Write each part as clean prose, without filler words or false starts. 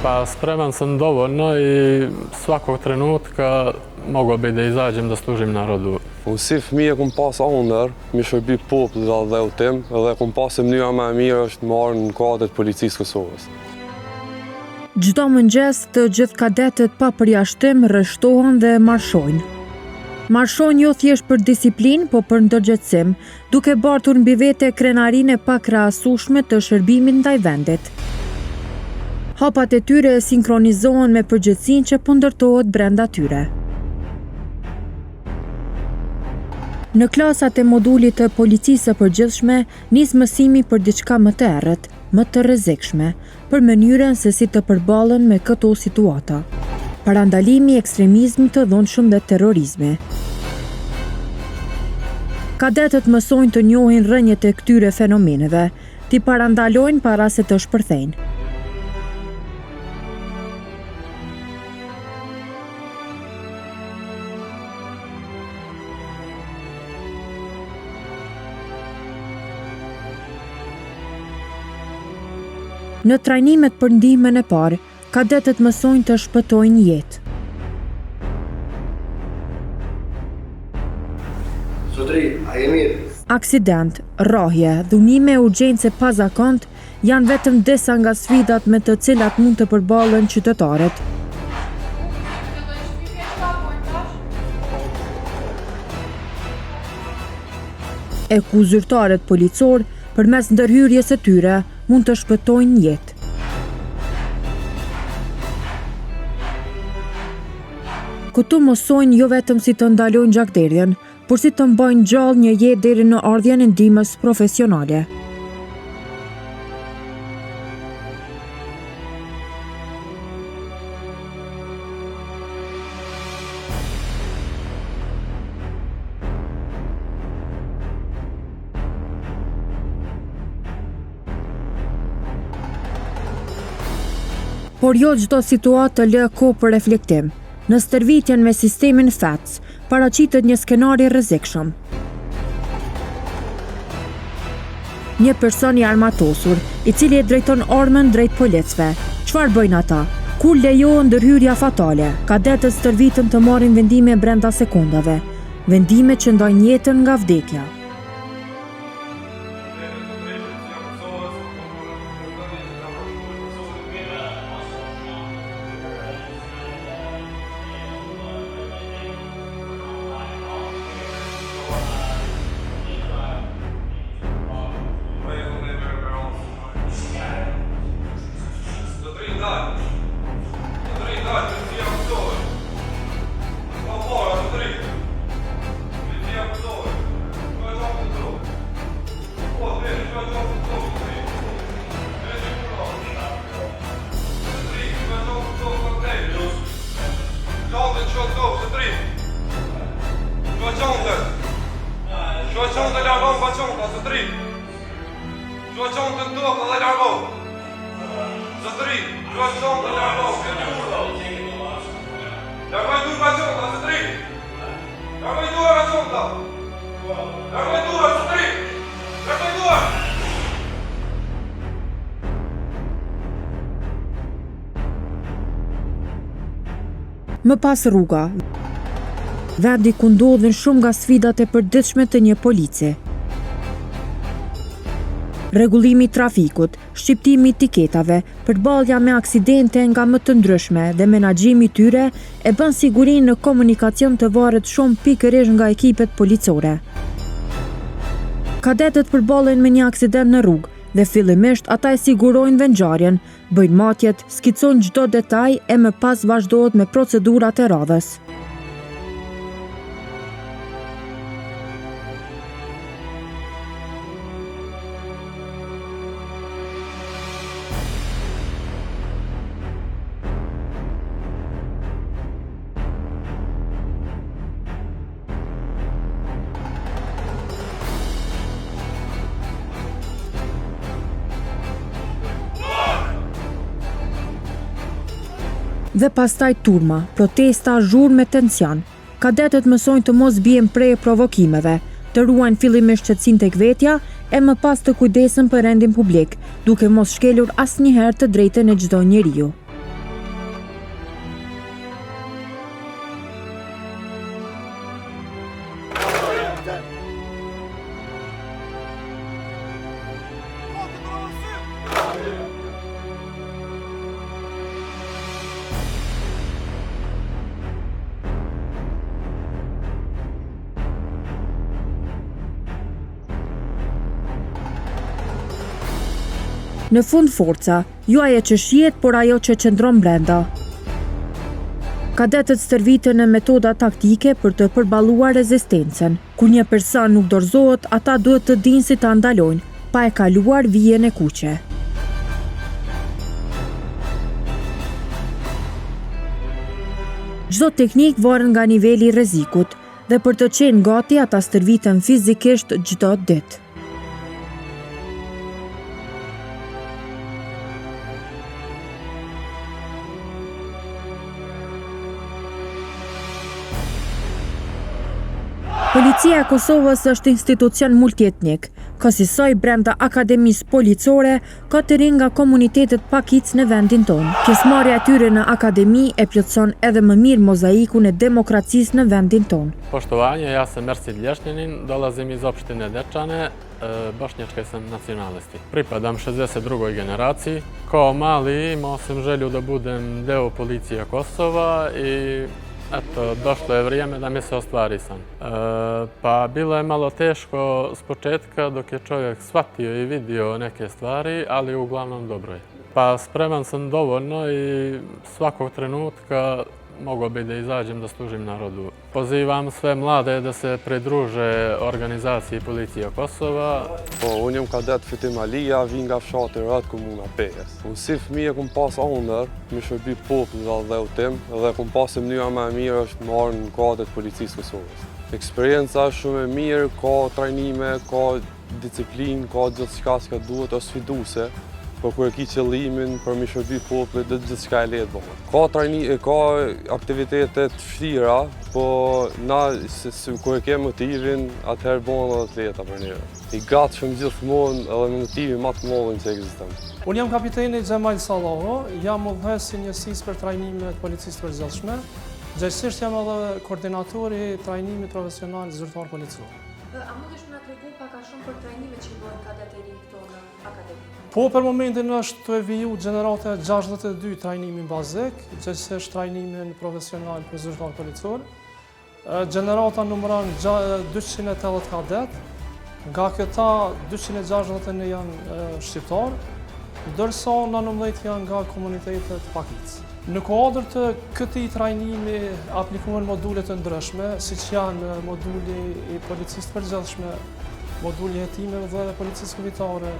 Pa spreman sam dovoljno i svakog trenutka mogu bi da izađem da služim narodu. Si fëmijë kom pas ëndër, mi shërbi popull dhe udhtim, edhe kom pas se mënyra më e mirë është më marrë në kuadër të Policisë Kosovës. Çdo mëngjes të gjithë kadetët pa përjashtim rreshtohen dhe marshojnë. Marshojnë jo thjesht për disiplinë, po për ndërgjegjësim, duke bartur mbi vete krenarinë e pakrahasueshme të shërbimit ndaj vendit. Hapat e tyre sinkronizohen me përgjegjësinë që po ndërtohet brenda tyre. Në klasat e modulit të policisë së përgjithshme nis mësimi për diçka më të errët, më të rrezikshme, për mënyrën se si të përballen me këto situata. Parandalimi i ekstremizmit të dhunshëm dhe terrorizmi. Kadetët mësojnë të njohin rrënjët e këtyre fenomeneve, t'i parandalojnë para se të shpërthejnë. Në trajnimet për ndihmën e parë, kadetët mësojnë të shpëtojnë jetë. Zotri, a je mirë? Aksident, rrahje, dhunime e urgjencë pa zakont janë vetëm disa nga sfidat me të cilat mund të përballen qytetarët. E ku zyrtarët policor, përmes ndërhyrjes së tyre, mund të shpëtojnë jetë. Këtu mësojnë jo vetëm si të ndalojnë gjakderdhjen, por si të mbajnë gjallë një jetë deri në ardhjen e ndihmës profesionale. Por jo çdo situatë të lë kohë për reflektim. Në stërvitjen me sistemin FATS, paraqitet një skenar i rrezikshëm. Një person i armatosur, i cili e drejton armën drejt policëve. Çfarë bëjnë ata? Kur lejohen ndërhyrja fatale, kadetët stërvitën të marrin vendime brenda sekondave, vendime që ndajnë jetën nga vdekja. Më pas rruga, vendi ku ndodhen shumë nga sfidat e përditshme të një polici. Rregullimi i trafikut, shqiptimi i tiketave, përballja me aksidente nga më të ndryshme dhe menaxhimi i tyre e bën sigurinë në komunikacion të varet shumë pikërisht nga ekipet policore. Kadetët përballen me një aksident në rrugë dhe fillimisht ata e sigurojnë vendngjarjen, bëjnë matjet, skicojnë çdo detaj e më pas vazhdohet me procedurat e radhës. Dhe pastaj turma, protesta, zhurmë me tension. Kadetët mësojnë të mos bien prej provokimeve, të ruajnë fillimisht qetësinë tek vetja e më pas të kujdesen për rendin publik, duke mos shkelur asnjëherë të drejtën e çdo njeriu. Në fund forca, jo ajo që shihet, por ajo që qëndron brenda. Kadetët stërvitën në metoda taktike për të përballuar rezistencën. Kur një person nuk dorëzohet, ata duhet të dinë si ta ndalojnë, pa e kaluar vijen e kuqe. Çdo teknik varet nga niveli i rrezikut dhe për të qenë gati ata stërviten fizikisht çdo ditë. Policia e Kosovës është institucion multietnik, kësaj brenda akademisë policore ka të rinë nga komunitetet pakic në vendin tonë. Pjesëmarrja e tyre në akademi e plotson edhe më mirë mozaikun e demokracisë në vendin tonë. Poštovanje, ja sam Mersil Lješnjanin, dolazim iz opštine Dečane, bošnjačke sam nacionalisti. Pripadam 62. generaciji. Kao mali imao sam želju da budem deo policije Kosova i eto, došlo je vrijeme da mi se ostvari san. Pa bilo je malo teško s početka dok je čovjek shvatio i vidio neke stvari, ali uglavnom dobro je. Pa spreman sam dovoljno i svakog trenutka mogao bi da izađem da služim narodu. Pozivam sve mlade da se pridruže organizaciji Policija Kosova. Unë jam kadet Fitim Alia, vi nga fshati Rët, komuna Pes. Unë si fëmijë kom pas ëndër, me shërbi popullit dhe tim, dhe kom pas se mënyra më e mirë është marrë në kadet Policisë Kosovës. Eksperienca është shumë e mirë, ka trajnime, ka disciplinë, ka gjithçka që duhet, është sfiduese. Po kur e ki qëllimin për mi shërbi popullit dhe gjithçka e lehtë bëhet. Ka aktivitetet vështira, po na kur e ke motivin, atëherë bëhen edhe të lehta për neve. I gatshëm gjithmonë edhe me motivin më të madh që ekziston. Unë jam kapiteni Xhemal Salloho, jam udhëheqës i njësisë për trajnimet të policisë përgjithshme. Gjithsesi jam edhe koordinatori i trajnimit profesional zyrtar policor. A mundesh më na tregu pak a shumë për trajnimet që bëhen kadetët e rinj këto në akademi? Po, për momentin është të e viju gjenerata 62 trajnimin bazik, gjithsesi trajnimin profesional për zyrtar policor. Gjenerata numëron 280 kadet, nga këta 260 janë shqiptar, ndërsa 19 janë nga komunitetet pakic. Në kuadër të këtij trajnimi aplikohen module të ndryshme, siç janë moduli i policisë përgjithshme, moduli i hetimeve dhe policisë kuvitare,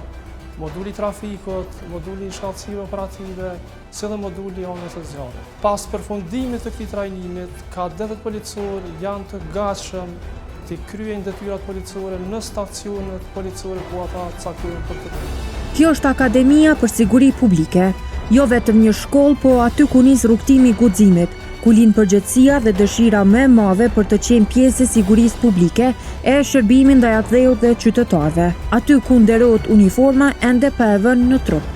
moduli trafikut, moduli i shkallësive operative, si dhe moduli i anës së zjarrit. Pas përfundimit të këtij trajnimit, kadetët policor janë të gatshëm të kryejnë detyrat policore në stacionet policore ku ata caktojnë për të bërë. Kjo është Akademia për Siguri Publike, jo vetëm një shkollë, po aty ku nis rrugtimi i guximit, ku lind përgjegjësia dhe dëshira më e madhe për të qenë pjesë e sigurisë publike e shërbimin ndaj atdheut dhe qytetarëve. Aty ku nderohet uniforma ende pa e vënë në trup.